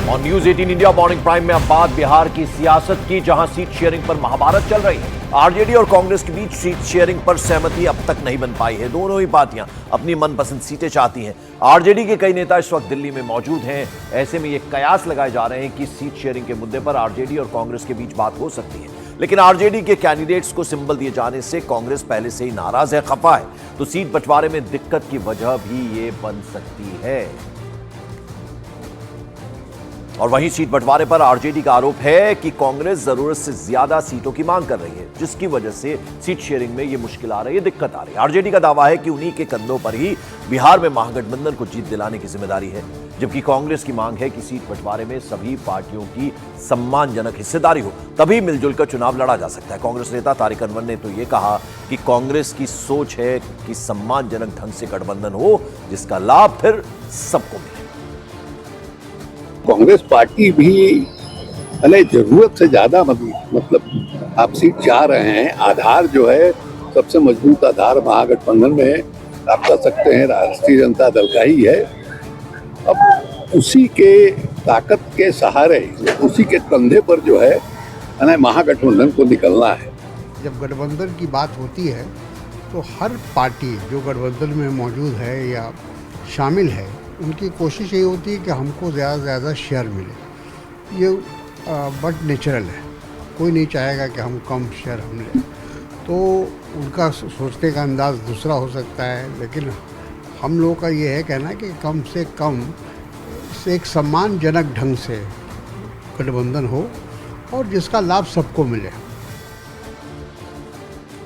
और news 18 India morning prime में अब बात बिहार की सियासत की, जहां सीट शेयरिंग पर महाभारत चल रही है। आरजेडी और कांग्रेस के बीच सीट शेयरिंग पर सहमति अब तक नहीं बन पाई है। दोनों ही पार्टियां अपनी मनपसंद सीटें चाहती हैं। आरजेडी के कई नेता इस वक्त दिल्ली में मौजूद हैं। ऐसे में ये कयास लगाए जा रहे हैं कि सीट शेयरिंग के मुद्दे पर आरजेडी और कांग्रेस के बीच बात हो सकती है। लेकिन आरजेडी के कैंडिडेट्स को सिंबल दिए जाने से कांग्रेस पहले से ही नाराज है, खफा है, तो सीट बंटवारे में दिक्कत की वजह भी ये बन सकती है। और वहीं सीट बंटवारे पर आरजेडी का आरोप है कि कांग्रेस जरूरत से ज्यादा सीटों की मांग कर रही है, जिसकी वजह से सीट शेयरिंग में यह मुश्किल आ रही है, दिक्कत आ रही है। आरजेडी का दावा है कि उन्हीं के कंधों पर ही बिहार में महागठबंधन को जीत दिलाने की जिम्मेदारी है, जबकि कांग्रेस की मांग है कि सीट बंटवारे में सभी पार्टियों की सम्मानजनक हिस्सेदारी हो, तभी मिलजुल कर चुनाव लड़ा जा सकता है। कांग्रेस नेता तारिक अनवर ने तो यह कहा कि कांग्रेस की सोच है कि सम्मानजनक ढंग से गठबंधन हो, जिसका लाभ फिर सबको मिले। कांग्रेस पार्टी भी भले जरूरत से ज्यादा मतलब आप सीट चाह रहे हैं, आधार जो है सबसे मजबूत आधार महागठबंधन में आप कह सकते हैं राष्ट्रीय जनता दल का ही है। अब उसी के ताकत के सहारे, उसी के कंधे पर जो है ना महागठबंधन को निकलना है। जब गठबंधन की बात होती है तो हर पार्टी जो गठबंधन में मौजूद है या शामिल है, उनकी कोशिश यही होती है कि हमको ज़्यादा से ज़्यादा शेयर मिले। ये बट नेचुरल है, कोई नहीं चाहेगा कि हम कम शेयर हम लें। तो उनका सोचने का अंदाज़ दूसरा हो सकता है, लेकिन हम लोगों का ये है कहना कि कम से कम से एक सम्मानजनक ढंग से गठबंधन हो और जिसका लाभ सबको मिले।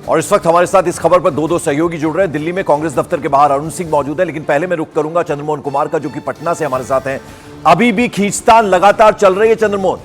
और इस वक्त हमारे साथ इस खबर पर दो सहयोगी जुड़ रहे हैं। दिल्ली में कांग्रेस दफ्तर के बाहर अरुण सिंह मौजूद है, लेकिन पहले मैं रुक करूंगा चंद्रमोहन कुमार का, जो कि पटना से हमारे साथ हैं। अभी भी खींचतान लगातार चल रही है चंद्रमोहन?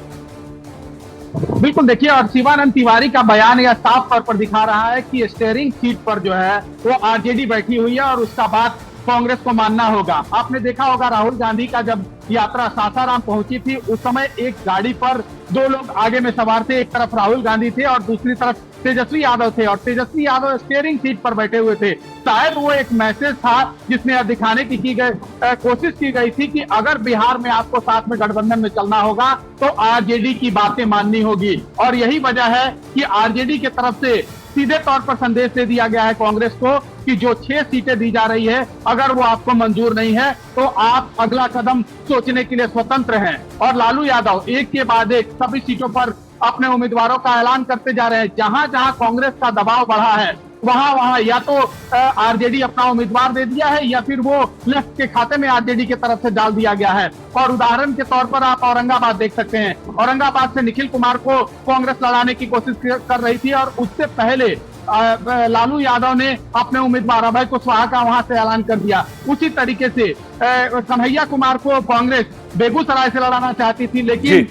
बिल्कुल, देखिए, और शिवानंद तिवारी का बयान यह साफ तौर पर दिखा रहा है कि स्टीयरिंग सीट पर जो है वो आरजेडी बैठी हुई है और उसका बात कांग्रेस को मानना होगा। आपने देखा होगा राहुल गांधी का जब यात्रा सासाराम पहुंची थी, उस समय एक गाड़ी पर दो लोग आगे में सवार थे। एक तरफ राहुल गांधी थे और दूसरी तरफ तेजस्वी यादव थे, और तेजस्वी यादव स्टीयरिंग सीट पर बैठे हुए थे। शायद वो एक मैसेज था जिसमें यह दिखाने की कोशिश की गई थी कि अगर बिहार में आपको साथ में गठबंधन में चलना होगा तो आरजेडी की बातें माननी होगी। और यही वजह है कि आरजेडी की तरफ से सीधे तौर पर संदेश दे दिया गया है कांग्रेस को कि जो 6 सीटें दी जा रही है, अगर वो आपको मंजूर नहीं है तो आप अगला कदम सोचने के लिए स्वतंत्र हैं। और लालू यादव एक के बाद एक सभी सीटों पर अपने उम्मीदवारों का ऐलान करते जा रहे हैं। जहां जहां कांग्रेस का दबाव बढ़ा है, वहां वहां या तो आरजेडी अपना उम्मीदवार दे दिया है या फिर वो लेफ्ट के खाते में आरजेडी की तरफ से डाल दिया गया है। और उदाहरण के तौर पर आप औरंगाबाद देख सकते हैं। औरंगाबाद से निखिल कुमार को कांग्रेस लड़ाने की कोशिश कर रही थी और उससे पहले लालू यादव ने अपने उम्मीदवार अभय कुशवाहा का वहां से ऐलान कर दिया। उसी तरीके से कन्हैया कुमार को कांग्रेस बेगूसराय से लड़ाना चाहती थी, लेकिन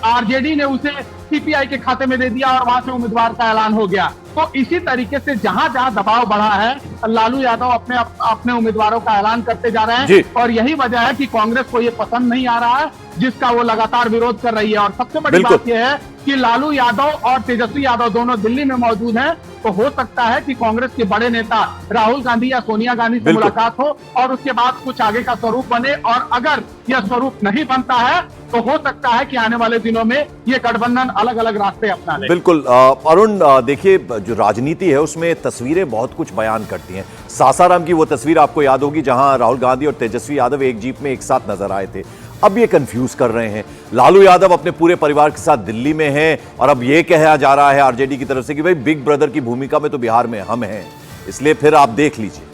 आरजेडी ने उसे सीपीआई के खाते में दे दिया और वहां से उम्मीदवार का ऐलान हो गया। तो इसी तरीके से जहां जहां दबाव बढ़ा है, लालू यादव अपने उम्मीदवारों का ऐलान करते जा रहे हैं। और यही वजह है कि कांग्रेस को ये पसंद नहीं आ रहा है, जिसका वो लगातार विरोध कर रही है। और सबसे बड़ी बात यह है कि लालू यादव और तेजस्वी यादव दोनों दिल्ली में मौजूद हैं, तो हो सकता है कि कांग्रेस के बड़े नेता राहुल गांधी या सोनिया गांधी से मुलाकात हो और उसके बाद कुछ आगे का स्वरूप बने। और अगर यह स्वरूप नहीं बनता है तो हो सकता है कि आने वाले दिनों में ये गठबंधन अलग अलग रास्ते अपना ले। बिल्कुल अरुण, देखिए, जो राजनीति है उसमें तस्वीरें बहुत कुछ बयान करती हैं। सासाराम की वो तस्वीर आपको याद होगी जहां राहुल गांधी और तेजस्वी यादव एक जीप में एक साथ नजर आए थे। अब ये कंफ्यूज कर रहे हैं। लालू यादव अपने पूरे परिवार के साथ दिल्ली में हैं और अब ये कहा जा रहा है आरजेडी की तरफ से कि भाई बिग ब्रदर की भूमिका में तो बिहार में हम हैं, इसलिए फिर आप देख लीजिए।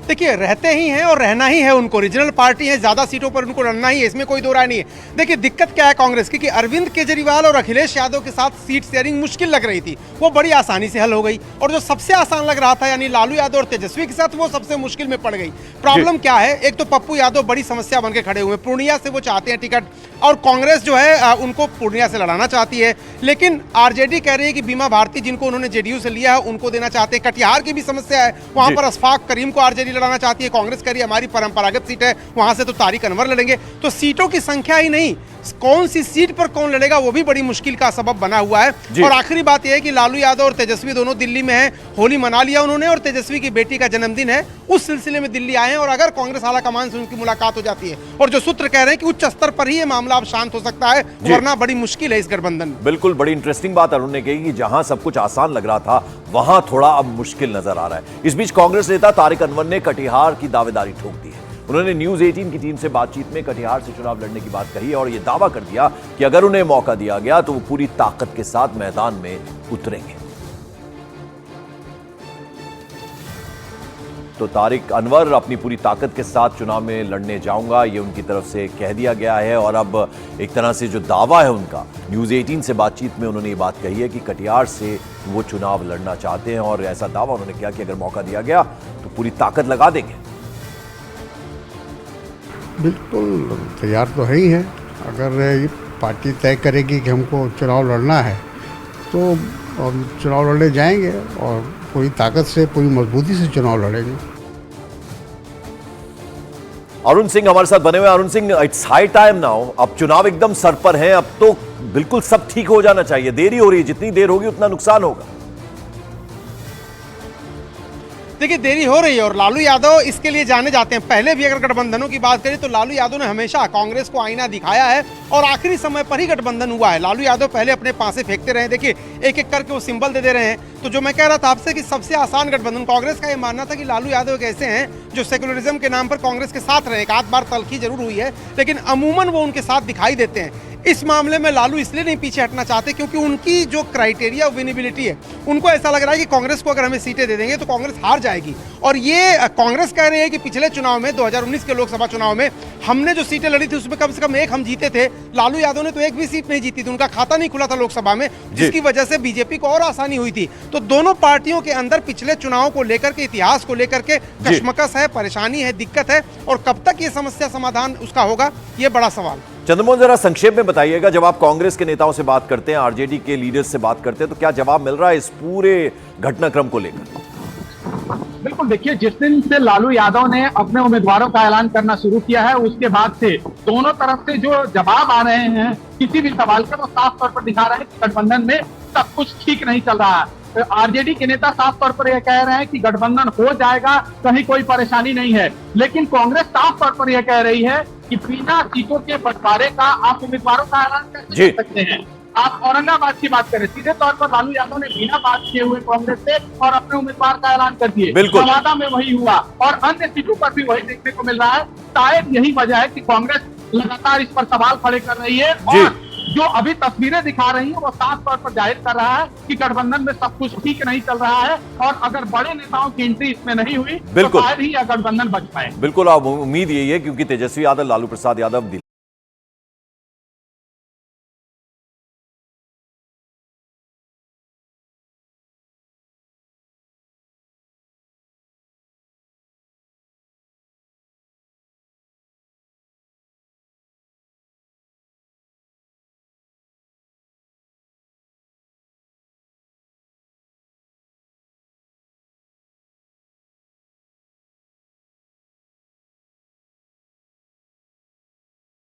देखिए, रहते ही हैं और रहना ही है उनको। रीजनल पार्टी है, ज्यादा सीटों पर उनको लड़ना ही है, इसमें कोई दो राय नहीं है। देखिए, दिक्कत क्या है कांग्रेस की कि अरविंद केजरीवाल और अखिलेश यादव के साथ सीट शेयरिंग मुश्किल लग रही थी, वो बड़ी आसानी से हल हो गई। और जो सबसे आसान लग रहा था यानी लालू यादव और तेजस्वी के साथ, वो सबसे मुश्किल में पड़ गई। प्रॉब्लम क्या है? एक तो पप्पू यादव बड़ी समस्या बन के खड़े हुए, पूर्णिया से वो चाहते हैं टिकट, और कांग्रेस जो है उनको पूर्णिया से लड़ाना चाहती है। लेकिन आरजेडी कह रही है कि बीमा भारती, जिनको उन्होंने जेडीयू से लिया है, उनको देना चाहते हैं। कटिहार की भी समस्या है, वहां पर अशफाक करीम को आरजेडी लड़ाना चाहती है। कांग्रेस कह रही है हमारी परंपरागत सीट है, वहां से तो तारिक अनवर लड़ेंगे। तो सीटों की संख्या ही नहीं, कौन सी सीट पर कौन लड़ेगा वो भी बड़ी मुश्किल का सबब बना हुआ है। जी। और आखिरी बात यह है कि लालू यादव और तेजस्वी दोनों दिल्ली में हैं, होली मना लिया उन्होंने और तेजस्वी की बेटी का जन्मदिन है, उस सिलसिले में दिल्ली आए हैं। और अगर कांग्रेस आला कमान से उनकी मुलाकात हो जाती है और जो सूत्र कह रहे हैं कि उच्च स्तर पर ही ये मामला अब शांत हो सकता है, वरना बड़ी मुश्किल है इस गठबंधन में। बिल्कुल, बड़ी इंटरेस्टिंग बात अरुण ने कही कि जहां सब कुछ आसान लग रहा था वहां थोड़ा अब मुश्किल नजर आ रहा है। इस बीच कांग्रेस नेता तारिक अनवर ने कटिहार की दावेदारी ठोक दी है। उन्होंने न्यूज 18 की टीम से बातचीत में कटिहार से चुनाव लड़ने की बात कही और यह दावा कर दिया कि अगर उन्हें मौका दिया गया तो वो पूरी ताकत के साथ मैदान में उतरेंगे। तो तारिक अनवर अपनी पूरी ताकत के साथ चुनाव में लड़ने जाऊंगा, ये उनकी तरफ से कह दिया गया है। और अब एक तरह से जो दावा है उनका, न्यूज 18 से बातचीत में उन्होंने ये बात कही है कि कटिहार से वो चुनाव लड़ना चाहते हैं और ऐसा दावा उन्होंने किया कि अगर मौका दिया गया तो पूरी ताकत लगा देंगे। बिल्कुल तैयार तो है ही है। अगर ये पार्टी तय करेगी कि हमको चुनाव लड़ना है तो हम चुनाव लड़ने जाएंगे और पूरी ताकत से, पूरी मजबूती से चुनाव लड़ेंगे। अरुण सिंह हमारे साथ बने हुए। Arun Singh, it's high time now, अब चुनाव एकदम सर पर है, अब तो बिल्कुल सब ठीक हो जाना चाहिए। देरी हो रही है, जितनी देर होगी उतना नुकसान होगा। देखिए देरी हो रही है और लालू यादव इसके लिए जाने जाते हैं। पहले भी अगर गठबंधनों की बात करें तो लालू यादव ने हमेशा कांग्रेस को आईना दिखाया है और आखिरी समय पर ही गठबंधन हुआ है। लालू यादव पहले अपने पासे फेंकते रहे, देखिए एक एक करके वो सिंबल दे रहे हैं। तो जो मैं कह रहा था आपसे कि सबसे आसान गठबंधन, कांग्रेस का ये मानना था कि लालू यादव एक ऐसे हैं जो सेकुलरिज्म के नाम पर कांग्रेस के साथ रहे। एक आध बार तलखी जरूर हुई है लेकिन अमूमन वो उनके साथ दिखाई देते हैं। इस मामले में लालू इसलिए नहीं पीछे हटना चाहते क्योंकि उनकी जो क्राइटेरिया विनेबिलिटी है, उनको ऐसा लग रहा है कि कांग्रेस को अगर हमें सीटें दे देंगे तो कांग्रेस हार जाएगी। और ये कांग्रेस कह रही है कि पिछले चुनाव में 2019 के लोकसभा चुनाव में हमने जो सीटें लड़ी थी उसमें कम से कम एक हम जीते थे। लालू यादव ने तो एक भी सीट नहीं जीती थी, उनका खाता नहीं खुला था लोकसभा में, जिसकी वजह से बीजेपी को और आसानी हुई थी। तो दोनों पार्टियों के अंदर पिछले चुनाव को लेकर के, इतिहास को लेकर के कश्मकश है, परेशानी है, दिक्कत है और कब तक ये समस्या समाधान उसका होगा, ये बड़ा सवाल। चंद्रमोहन, जरा संक्षेप में बताइएगा, जब आप कांग्रेस के नेताओं से बात करते हैं, आरजेडी के लीडर्स से बात करते हैं, तो क्या जवाब मिल रहा है इस पूरे घटनाक्रम को लेकर? बिल्कुल, देखिए जिस दिन से लालू यादव ने अपने उम्मीदवारों का ऐलान करना शुरू किया है उसके बाद से दोनों तरफ से जो जवाब आ रहे हैं किसी भी सवाल के, वो साफ तौर पर दिखा रहे हैं कि गठबंधन में सब कुछ ठीक नहीं चल रहा है। आरजेडी के नेता साफ तौर पर यह कह रहे हैं कि गठबंधन हो जाएगा, कहीं कोई परेशानी नहीं है। लेकिन कांग्रेस साफ तौर पर यह कह रही है कि बिना सीटों के बंटवारे का आप उम्मीदवारों का ऐलान कैसे कर सकते हैं। आप औरंगाबाद की बात करें, सीधे तौर पर लालू यादव ने बिना बात किए हुए कांग्रेस से और अपने उम्मीदवार का ऐलान कर दिए। नवादा में वही हुआ और अन्य सीटों पर भी वही देखने को मिल रहा है। शायद यही वजह है कि कांग्रेस लगातार इस पर सवाल खड़े कर रही है और जो अभी तस्वीरें दिखा रही है वो साफ तौर पर जाहिर कर रहा है कि गठबंधन में सब कुछ ठीक नहीं चल रहा है और अगर बड़े नेताओं की एंट्री इसमें नहीं हुई तो शायद ही यह गठबंधन बच पाए। बिल्कुल, अब उम्मीद यही है क्योंकि तेजस्वी यादव, लालू प्रसाद यादव